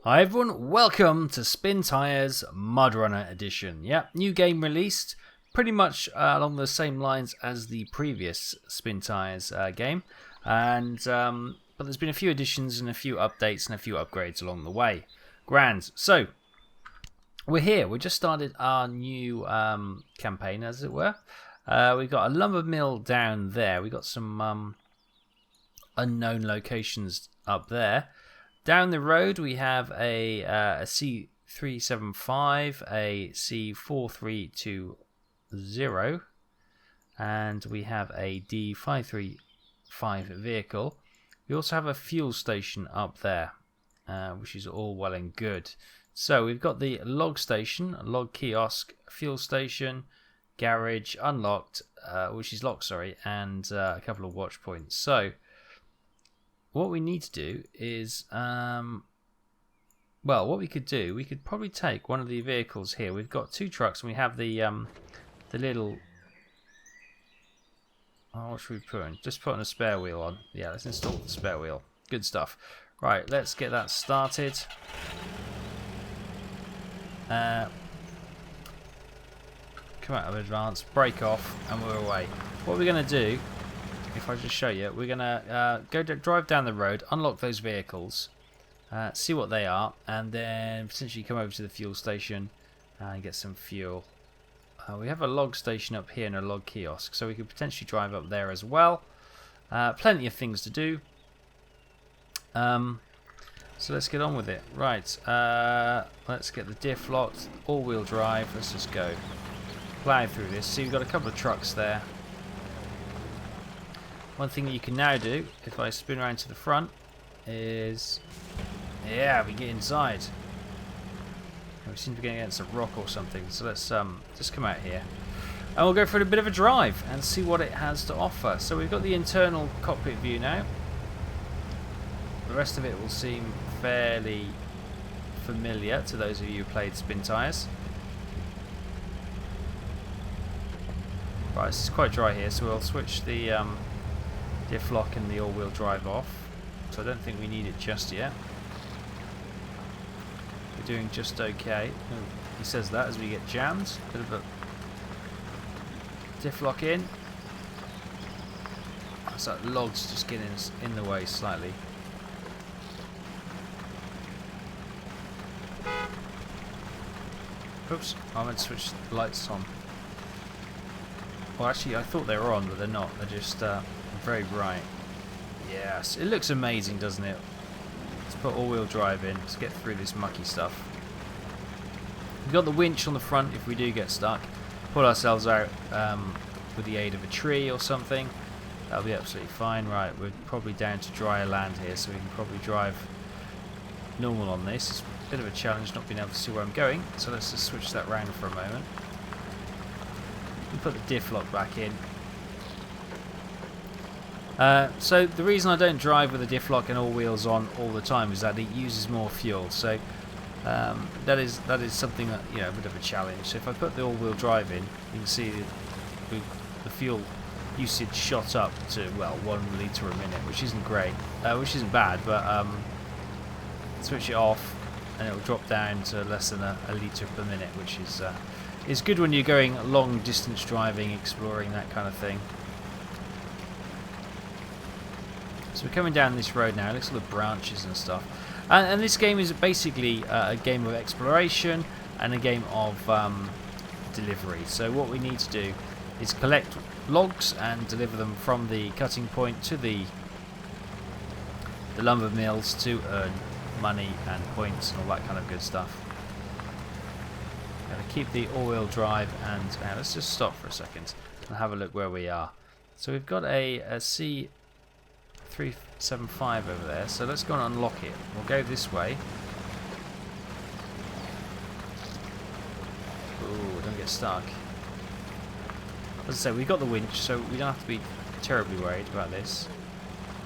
Hi everyone, welcome to Spintires Mud Runner edition. Yep, new game released, pretty much along the same lines as the previous Spintires game, and but there's been a few additions and a few updates and a few upgrades along the way. Grand. So we're here. We just started our new campaign, as it were. We've got a lumber mill down there. We've got some unknown locations up there. Down the road, we have a C375, a C4320, and we have a D535 vehicle. We also have a fuel station up there, which is all well and good. So we've got the log station, log kiosk, fuel station, garage unlocked, which is locked, sorry, and a couple of watch points. So what we need to do is, well, what we could do, we could probably take one of the vehicles here. We've got two trucks, and we have the little. Oh, what should we put in? Just putting a spare wheel on. Yeah, let's install the spare wheel. Good stuff. Right, let's get that started. Come out of advance, brake off, and we're away. What we're going to do, if I just show you, we're going to drive down the road, unlock those vehicles, see what they are, and then potentially come over to the fuel station and get some fuel. We have a log station up here and a log kiosk, so we could potentially drive up there as well. Plenty of things to do. So let's get on with it. Right, let's get the diff locked, all-wheel drive, let's just go. Plow through this. So you've got a couple of trucks there. One thing that you can now do, if I spin around to the front, is, yeah, we get inside. We seem to be getting against a rock or something, so let's just come out here. And we'll go for a bit of a drive and see what it has to offer. So we've got the internal cockpit view now. The rest of it will seem fairly familiar to those of you who played Spintires. Right, it's quite dry here, so we'll switch the diff lock and the all-wheel drive off. So I don't think we need it just yet. We're doing just okay. Oh, he says that as we get jammed. Bit of a diff lock in. So that log's just getting in the way slightly. Oops, I meant to switch the lights on. Well, actually, I thought they were on, but they're not. They're just very bright. Yes, it looks amazing, doesn't it? Let's put all-wheel drive in to get through this mucky stuff. We've got the winch on the front if we do get stuck. Pull ourselves out with the aid of a tree or something. That'll be absolutely fine. Right, we're probably down to drier land here, so we can probably drive normal on this. It's a bit of a challenge not being able to see where I'm going, so let's just switch that round for a moment. Put the diff lock back in. So the reason I don't drive with the diff lock and all wheels on all the time is that it uses more fuel. So that is something that, you know, a bit of a challenge. So if I put the all-wheel drive in, you can see the fuel usage shot up to, well, 1 litre a minute, which isn't great, which isn't bad, but switch it off and it will drop down to less than a litre per minute, which is good when you're going long distance driving, exploring, that kind of thing. So we're coming down this road now. It looks like the branches and stuff. And this game is basically a game of exploration and a game of delivery. So what we need to do is collect logs and deliver them from the cutting point to the lumber mills to earn money and points and all that kind of good stuff. Keep the all-wheel drive, and let's just stop for a second and have a look where we are. So we've got a C375 over there, so let's go and unlock it. We'll go this way. Ooh, don't get stuck. As I say, we've got the winch, so we don't have to be terribly worried about this.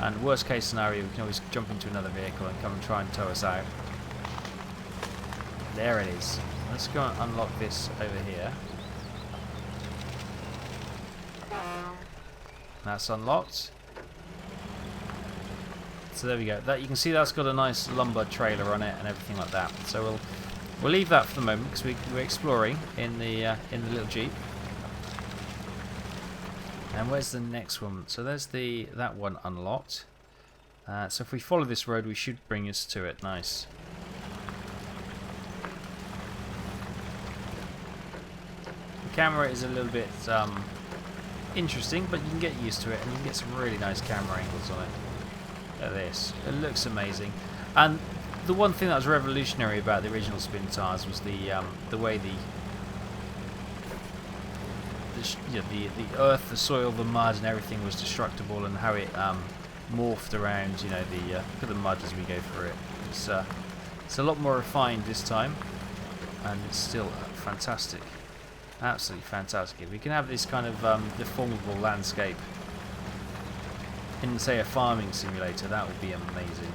And worst case scenario, we can always jump into another vehicle and come and try and tow us out. There it is. Let's go and unlock this over here. That's unlocked. So there we go. That you can see that's got a nice lumber trailer on it and everything like that. So we'll leave that for the moment because we're exploring in the little Jeep. And where's the next one? So there's that one unlocked. So if we follow this road, we should bring us to it. Nice. The camera is a little bit interesting, but you can get used to it, and you can get some really nice camera angles on it. Look at this. It looks amazing. And the one thing that was revolutionary about the original Spintires was the way the earth, the soil, the mud, and everything was destructible, and how it morphed around. You know, look at the mud as we go through it. It's a lot more refined this time, and it's still fantastic, absolutely fantastic. If we can have this kind of deformable landscape in, say, a farming simulator, that would be amazing.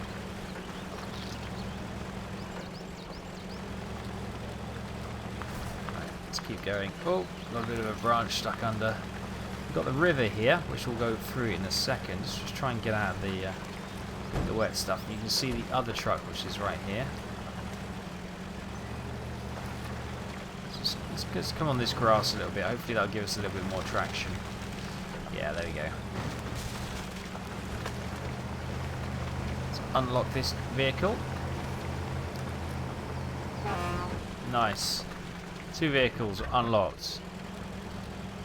Right, let's keep going. Oh, got a bit of a branch stuck under. We've got the river here, which we'll go through in a second. Let's just try and get out of the wet stuff. You can see the other truck, which is right here. Let's come on this grass a little bit. Hopefully that'll give us a little bit more traction. Yeah, there we go. Let's unlock this vehicle. Nice. 2 vehicles unlocked.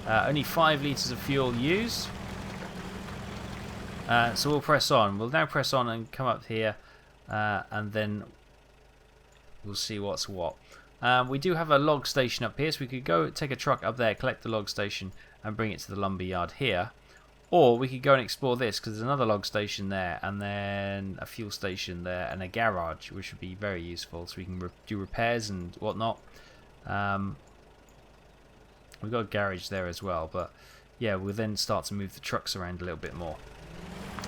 Only 5 litres of fuel used. So we'll press on. We'll now press on and come up here, and then we'll see what's what. We do have a log station up here, so we could go take a truck up there, collect the log station, and bring it to the lumber yard here. Or we could go and explore this, because there's another log station there, and then a fuel station there, and a garage, which would be very useful, so we can do repairs and whatnot. We've got a garage there as well, but yeah, we'll then start to move the trucks around a little bit more.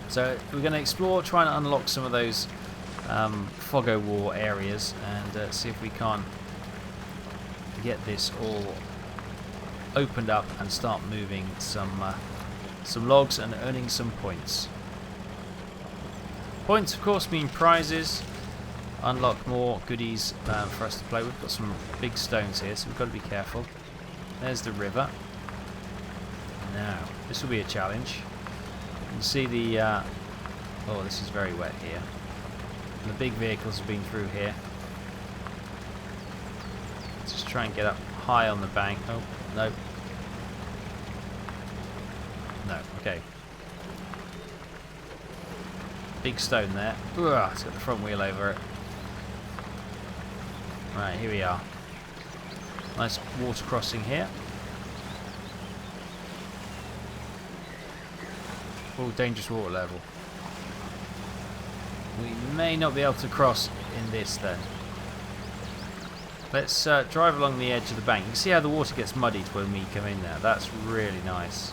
So we're going to explore, try and unlock some of those fog o' war areas, and see if we can't get this all opened up and start moving some logs and earning some points. Points, of course, mean prizes. Unlock more goodies for us to play. We've got some big stones here, so we've got to be careful. There's the river. Now, this will be a challenge. You can see the... oh, this is very wet here. And the big vehicles have been through here. Let's just try and get up high on the bank. Oh, no. No, okay. Big stone there. Ugh, it's got the front wheel over it. Right, here we are. Nice water crossing here. Oh, dangerous water level. We may not be able to cross in this then. Let's drive along the edge of the bank. You can see how the water gets muddied when we come in there. That's really nice.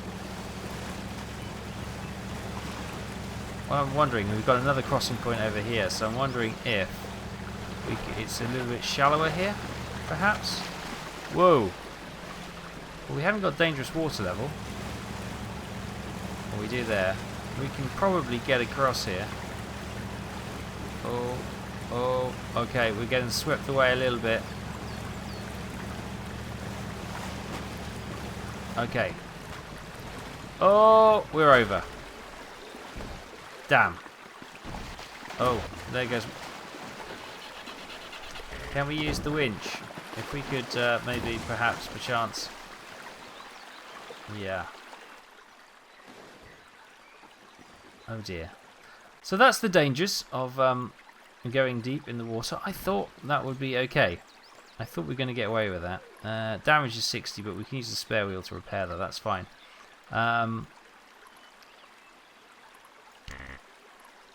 Well, I'm wondering, we've got another crossing point over here, so I'm wondering if it's a little bit shallower here, perhaps? Whoa! Well, we haven't got dangerous water level. Well, we do there. We can probably get across here. Oh, oh, okay, we're getting swept away a little bit. Okay. Oh, we're over. Damn. Oh, there goes. Can we use the winch? If we could maybe, perhaps, perchance. Yeah. Oh dear. So that's the dangers of going deep in the water. I thought that would be okay. I thought we were going to get away with that. Damage is 60, but we can use the spare wheel to repair that. That's fine.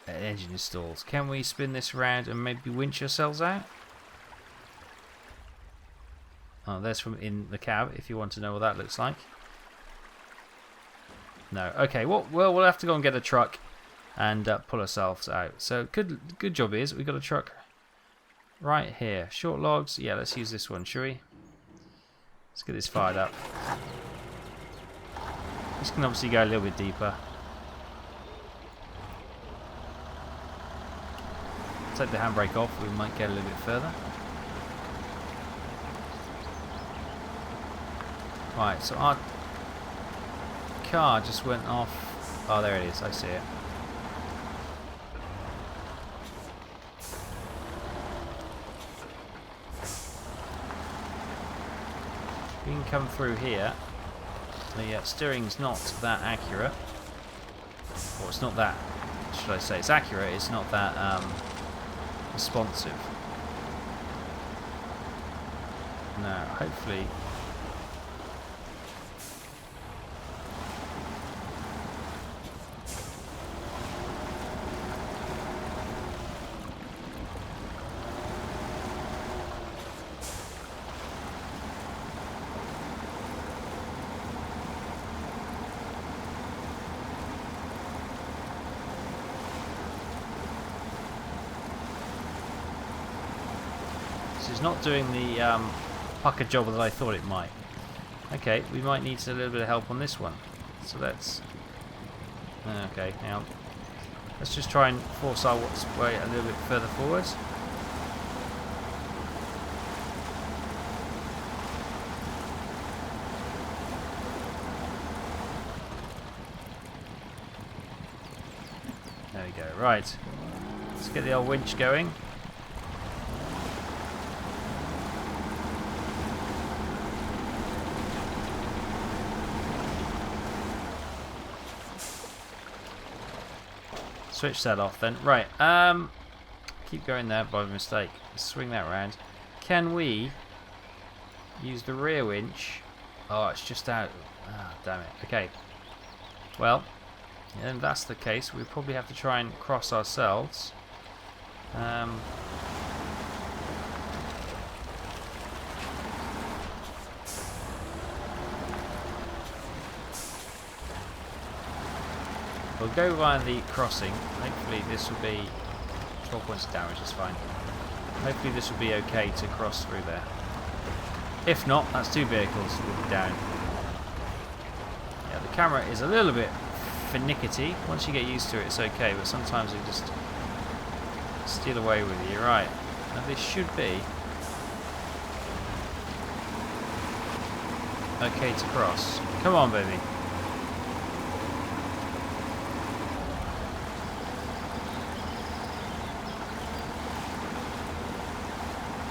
Engine installed. Can we spin this around and maybe winch ourselves out? Oh, there's from in the cab, if you want to know what that looks like. No. Okay, well, we'll have to go and get a truck and pull ourselves out. So, good job is we've got a truck right here. Short logs. Yeah, let's use this one, shall we? Let's get this fired up. This can obviously go a little bit deeper. take the handbrake off, we might get a little bit further. Right, so our car just went off. Oh, there it is, I see it. We can come through here. The steering's not that accurate. Or it's not that, should I say, it's accurate, it's not that responsive. No, hopefully. It's not doing the pucker job that I thought it might. Okay, we might need a little bit of help on this one. So let's... Okay, hang on. Let's just try and force our way a little bit further forward. There we go. Right. Let's get the old winch going. Switch that off then. Right, keep going there by mistake. Swing that round. Can we use the rear winch? Oh, it's just out. Ah, damn it. Okay. Well, if that's the case, we probably have to try and cross ourselves. We'll go via the crossing. Hopefully this will be 12 points of damage, that's fine. Hopefully this will be okay to cross through there. If not, that's two vehicles will be down. Yeah, the camera is a little bit finickety. Once you get used to it, it's okay, but sometimes it just steal away with you. Right, now this should be okay to cross. Come on, baby.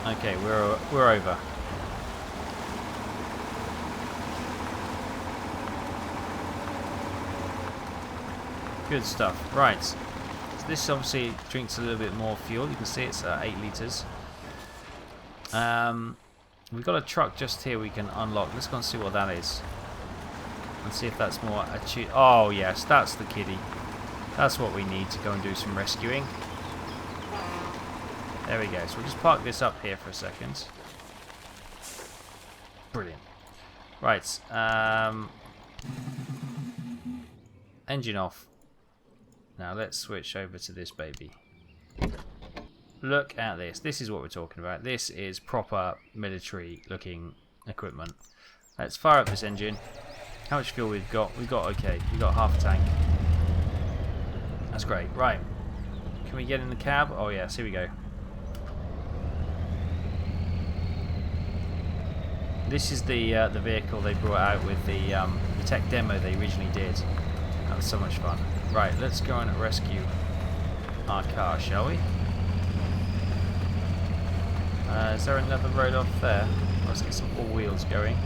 Okay, we're over. Good stuff. Right. So this obviously drinks a little bit more fuel. You can see it's 8 litres. We've got a truck just here we can unlock. Let's go and see what that is. And see if that's more achieved. Oh yes, that's the kiddie. That's what we need to go and do some rescuing. There we go. So we'll just park this up here for a second. Brilliant. Right. Engine off. Now let's switch over to this baby. Look at this. This is what we're talking about. This is proper military looking equipment. Let's fire up this engine. How much fuel we've got? We've got okay. We've got half a tank. That's great. Right. Can we get in the cab? Oh yes, here we go. This is the vehicle they brought out with the tech demo they originally did. That was so much fun. Right, let's go and rescue our car, shall we? Is there another road off there? Let's get some all wheels going.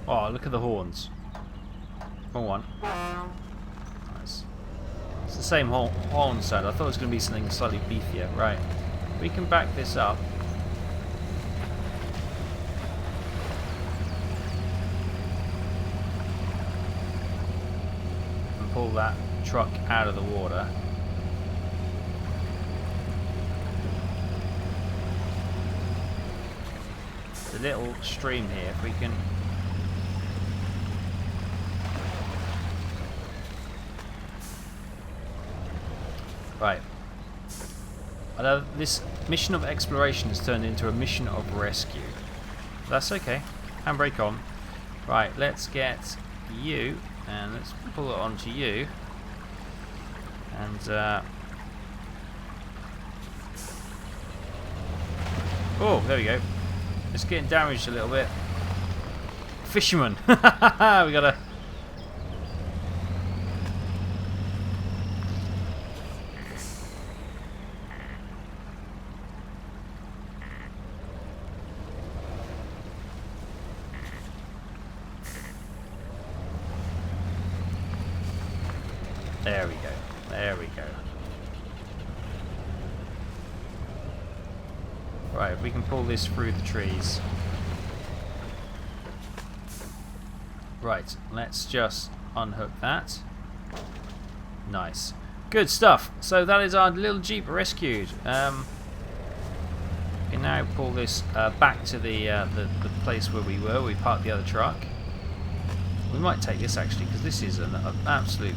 Oh, look at the horns. Wrong one. Nice. It's the same horn sound. I thought it was going to be something slightly beefier. Right. We can back this up. pull that truck out of the water. The little stream here, if we can... Right. I know this mission of exploration has turned into a mission of rescue. That's okay. Handbrake on. Right, let's get you, and let's pull it onto you. And, oh, there we go. It's getting damaged a little bit. Fisherman! We gotta... There we go. There we go. Right, we can pull this through the trees. Right, let's just unhook that. Nice. Good stuff. So that is our little Jeep rescued. We can now pull this back to the place where we were. We parked the other truck. We might take this actually, because this is an absolute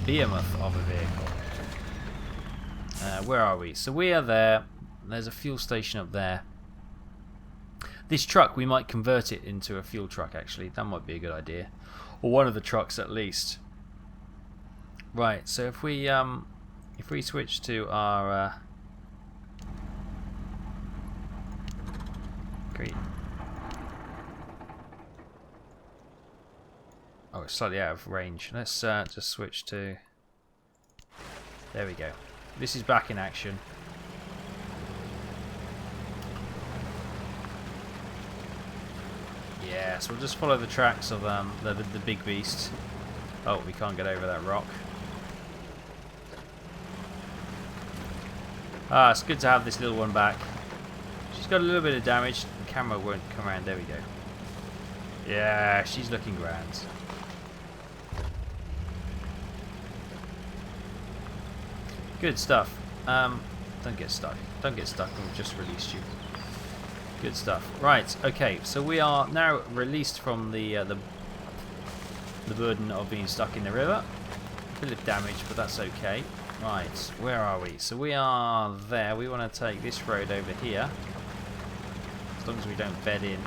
behemoth of a vehicle. Where are we? So we are there. There's a fuel station up there. This truck, we might convert it into a fuel truck actually. That might be a good idea. Or one of the trucks at least. Right, so if we switch to our great. Oh, it's slightly out of range. Let's just switch to... There we go. This is back in action. Yeah, so we'll just follow the tracks of the big beast. Oh, we can't get over that rock. Ah, it's good to have this little one back. She's got a little bit of damage. The camera won't come around. There we go. Yeah, she's looking grand. Good stuff. Don't get stuck. Don't get stuck. We've just released you. Good stuff. Right. Okay. So we are now released from the burden of being stuck in the river. A bit of damage, but that's okay. Right. Where are we? So we are there. We want to take this road over here, as long as we don't bed in,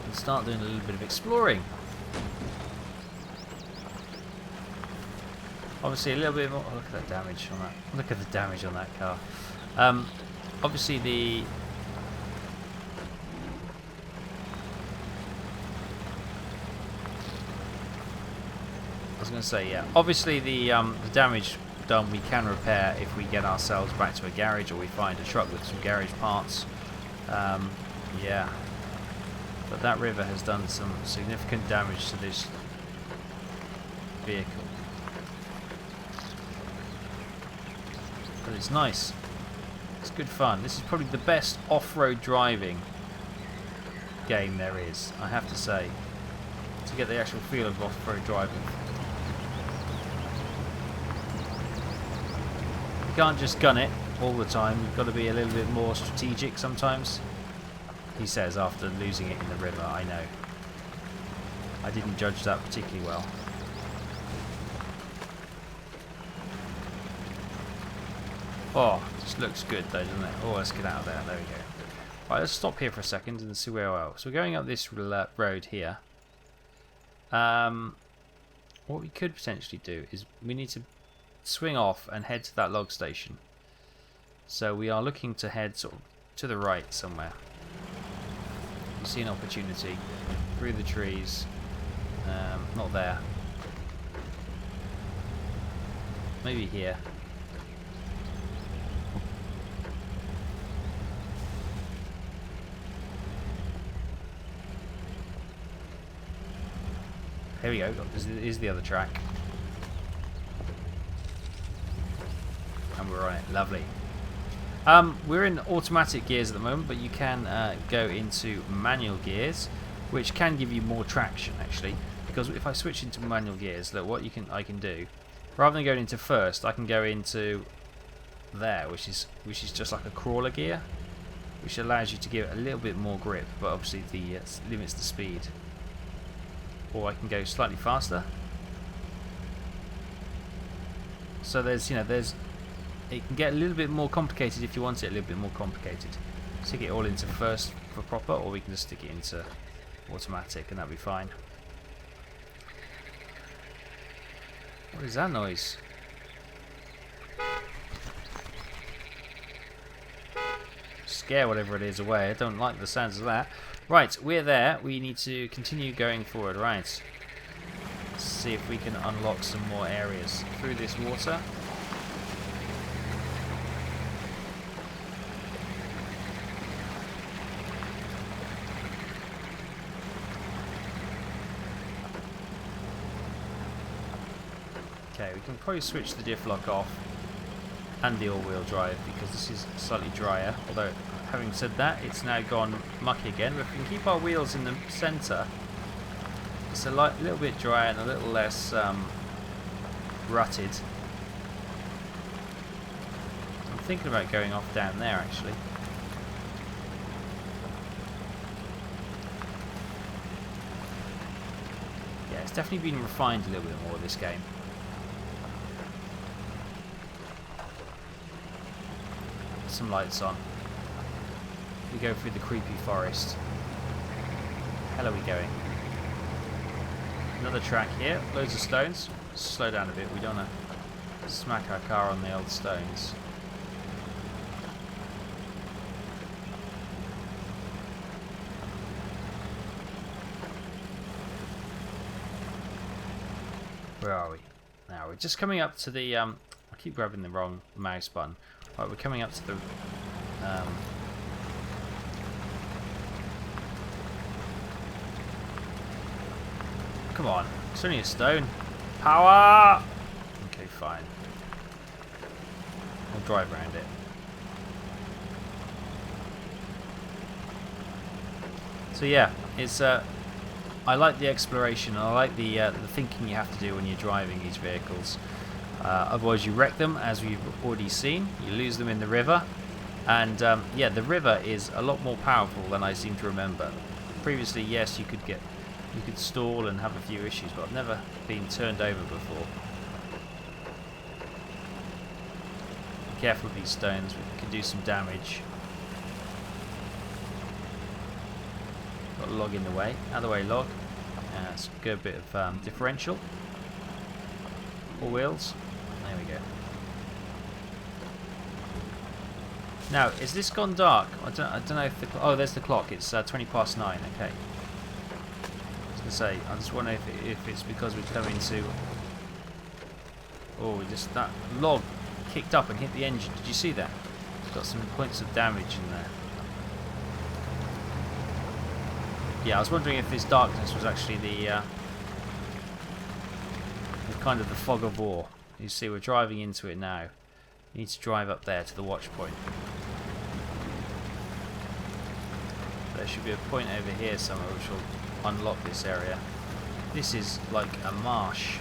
and start doing a little bit of exploring. Obviously a little bit more. Oh, look at that damage on that. Look at the damage on that car. Obviously the I was going to say, yeah. Obviously the damage done we can repair if we get ourselves back to a garage or we find a truck with some garage parts. Yeah. But that river has done some significant damage to this vehicle. But it's nice. It's good fun. This is probably the best off-road driving game there is, I have to say, to get the actual feel of off-road driving. You can't just gun it all the time. You've got to be a little bit more strategic sometimes. He says after losing it in the river. I know. I didn't judge that particularly well. Oh, just looks good though, doesn't it? Oh, let's get out of there. There we go. Right, let's stop here for a second and see where else. So we're going up this road here. What we could potentially do is we need to swing off and head to that log station. So we are looking to head sort of to the right somewhere. You see an opportunity through the trees. Not there. Maybe here. Here we go. This is the other track. And we're on it. Lovely. We're in automatic gears at the moment, but you can go into manual gears. which can give you more traction actually. Because if I switch into manual gears, look what I can do. Rather than going into first, I can go into there, which is just like a crawler gear, which allows you to give it a little bit more grip, but obviously limits the speed. Or I can go slightly faster. So there's it can get a little bit more complicated if you want it a little bit more complicated. Stick it all into first for proper, or we can just stick it into automatic and that'll be fine. What is that noise? Scare whatever it is away. I don't like the sounds of that. Right, we're there. We need to continue going forward. Right. Let's see if we can unlock some more areas through this water. Okay, we can probably switch the diff lock off and the all-wheel drive because this is slightly drier. Although, having said that, it's now gone mucky again. But if we can keep our wheels in the centre, it's a little bit drier and a little less rutted. I'm thinking about going off down there actually. Yeah, it's definitely been refined a little bit more this game. Some lights on. We go through the creepy forest. Hell are we going? Another track here. Loads of stones. Slow down a bit. We don't want to smack our car on the old stones. Where are we? Now we're just coming up to the. I keep grabbing the wrong mouse button. Right, we're coming up to the come on, it's only a stone. Power! Okay, fine. We'll drive around it. So yeah, it's I like the exploration. I like the thinking you have to do when you're driving these vehicles. Otherwise you wreck them, as we've already seen. You lose them in the river, and yeah, the river is a lot more powerful than I seem to remember. Previously, yes, you could stall and have a few issues, but I've never been turned over before. Be careful with these stones, we can do some damage. Got a log in the way. Out of the way, log. It's a good bit of differential. Four wheels. There we go. Now, is this gone dark? I don't know if the oh, there's the clock. It's 20 past 9. Okay. I was gonna say, I just wonder if it's because we're coming to. Oh, that log kicked up and hit the engine. Did you see that? It's got some points of damage in there. Yeah, I was wondering if this darkness was actually the kind of the fog of war. You see, we're driving into it now. You need to drive up there to the watch point. There should be a point over here somewhere which will unlock this area. This is like a marsh.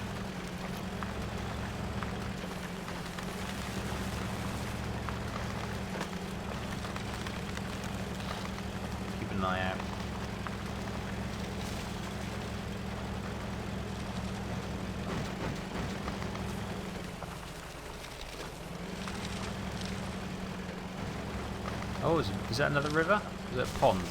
Keep an eye out. Oh, is that another river? Is that a pond?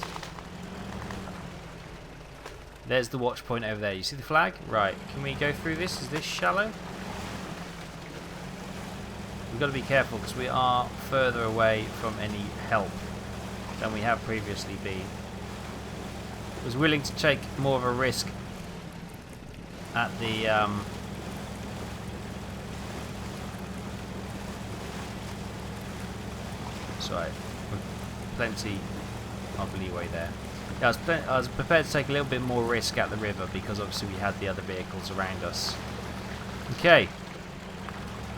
There's the watch point over there. You see the flag? Right. Can we go through this? Is this shallow? We've got to be careful because we are further away from any help than we have previously been. I was willing to take more of a risk at the sorry. Plenty of leeway there. Yeah, I was prepared to take a little bit more risk at the river because obviously we had the other vehicles around us. Okay,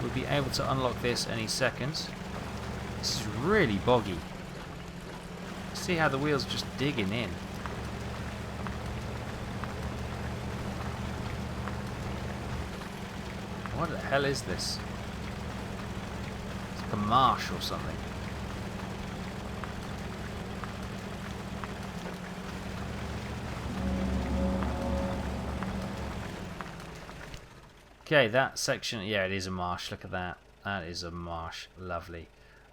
we'll be able to unlock this any second. This is really boggy. See how the wheels are just digging in. What the hell is this? It's like a marsh or something. Okay, that section, yeah, it is a marsh. Look at that. That is a marsh. Lovely.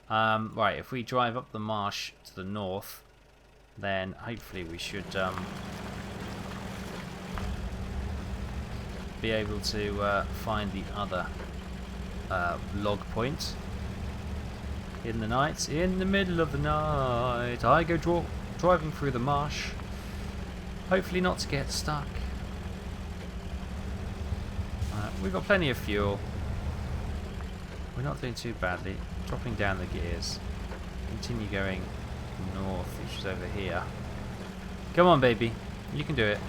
Right, if we drive up the marsh to the north, then hopefully we should be able to find the other log point. In the night, in the middle of the night, I go driving through the marsh, hopefully not to get stuck. We've got plenty of fuel. We're not doing too badly. Dropping down the gears. Continue going north, which is over here. Come on, baby. You can do it.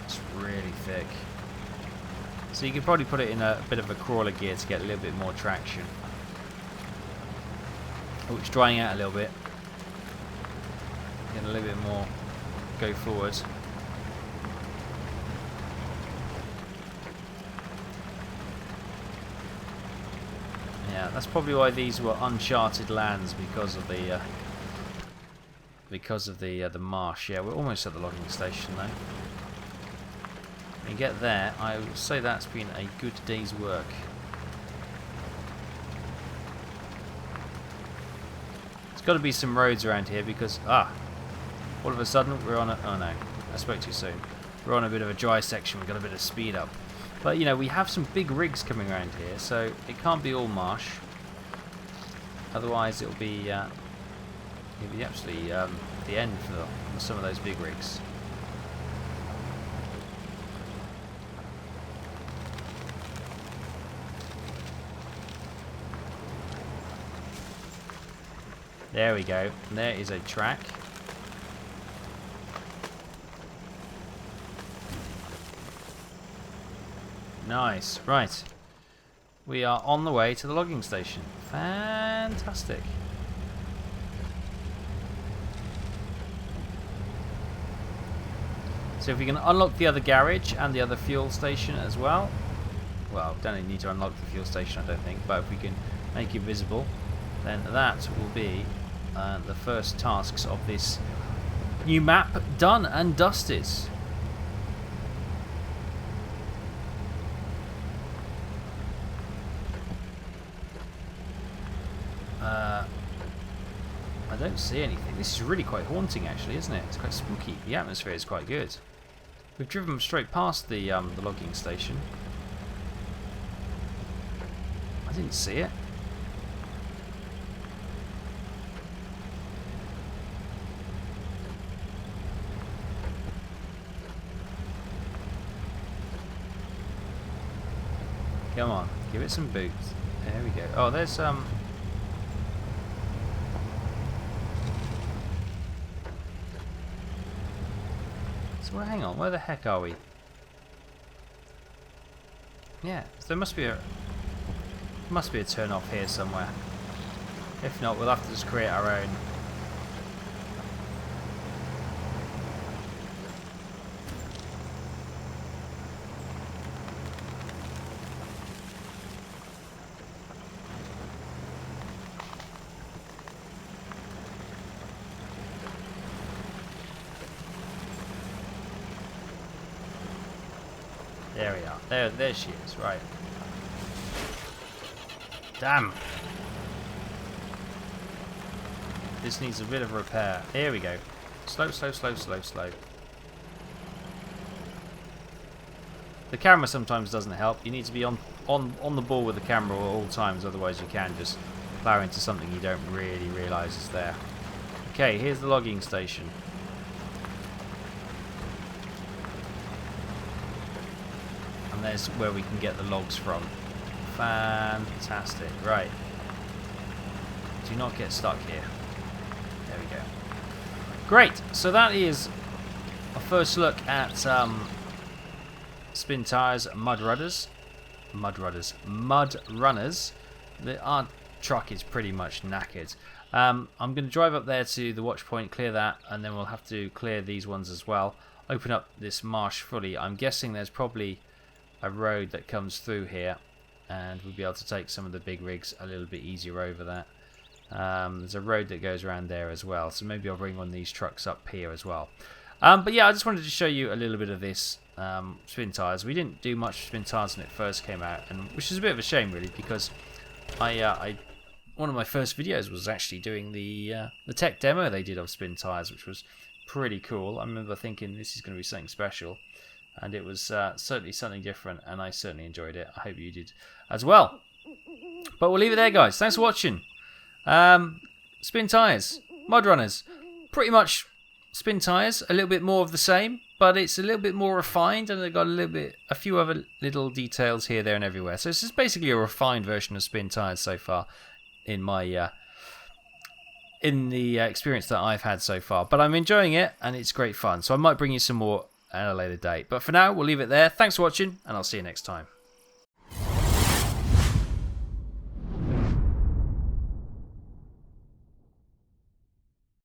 It's really thick. So you could probably put it in a bit of a crawler gear to get a little bit more traction. Oh, it's drying out a little bit. Get a little bit more go forward. Yeah, that's probably why these were uncharted lands, because of the marsh. Yeah, we're almost at the logging station though. When you get there, I would say that's been a good day's work. There's got to be some roads around here because all of a sudden we're on a... oh no, I spoke too soon. We're on a bit of a dry section, we've got a bit of speed up. But you know, we have some big rigs coming around here, so it can't be all marsh. Otherwise it'll be absolutely the end for some of those big rigs. There we go. There is a track. Nice. Right. We are on the way to the logging station. Fantastic. So if we can unlock the other garage and the other fuel station as well. Well, don't need to unlock the fuel station, I don't think. But if we can make it visible, then that will be the first tasks of this new map done and dusted. I don't see anything. This is really quite haunting, actually, isn't it? It's quite spooky. The atmosphere is quite good. We've driven straight past the logging station. I didn't see it. Come on, give it some boots. There we go. Oh, there's So hang on, where the heck are we? Yeah, so there must be a turn off here somewhere. If not, we'll have to just create our own. There we are. There she is. Right. Damn. This needs a bit of repair. Here we go. Slow, slow, slow, slow, slow. The camera sometimes doesn't help. You need to be on the ball with the camera at all times, otherwise you can just plow into something you don't really realise is there. Okay, here's the logging station. And there's where we can get the logs from. Fantastic. Right. Do not get stuck here. There we go. Great. So that is a first look at Spintires Mud Runners. Mud Runners. There are truck is pretty much knackered. I'm going to drive up there to the watch point, clear that, and then we'll have to clear these ones as well. Open up this marsh fully. I'm guessing there's probably a road that comes through here, and we'll be able to take some of the big rigs a little bit easier over that. There's a road that goes around there as well, so maybe I'll bring one of these trucks up here as well. But yeah, I just wanted to show you a little bit of this Spintires. We didn't do much Spintires when it first came out, and which is a bit of a shame really, because one of my first videos was actually doing the tech demo they did of Spintires, which was pretty cool. I remember thinking this is going to be something special, and it was certainly something different, and I certainly enjoyed it. I hope you did as well. But we'll leave it there, guys. Thanks for watching. Spintires, Mud Runners, pretty much Spintires, a little bit more of the same, but it's a little bit more refined, and they've got a few other little details here, there, and everywhere. So this is basically a refined version of Spintires so far in my in the experience that I've had so far. But I'm enjoying it, and it's great fun. So I might bring you some more at a later date. But for now, we'll leave it there. Thanks for watching, and I'll see you next time.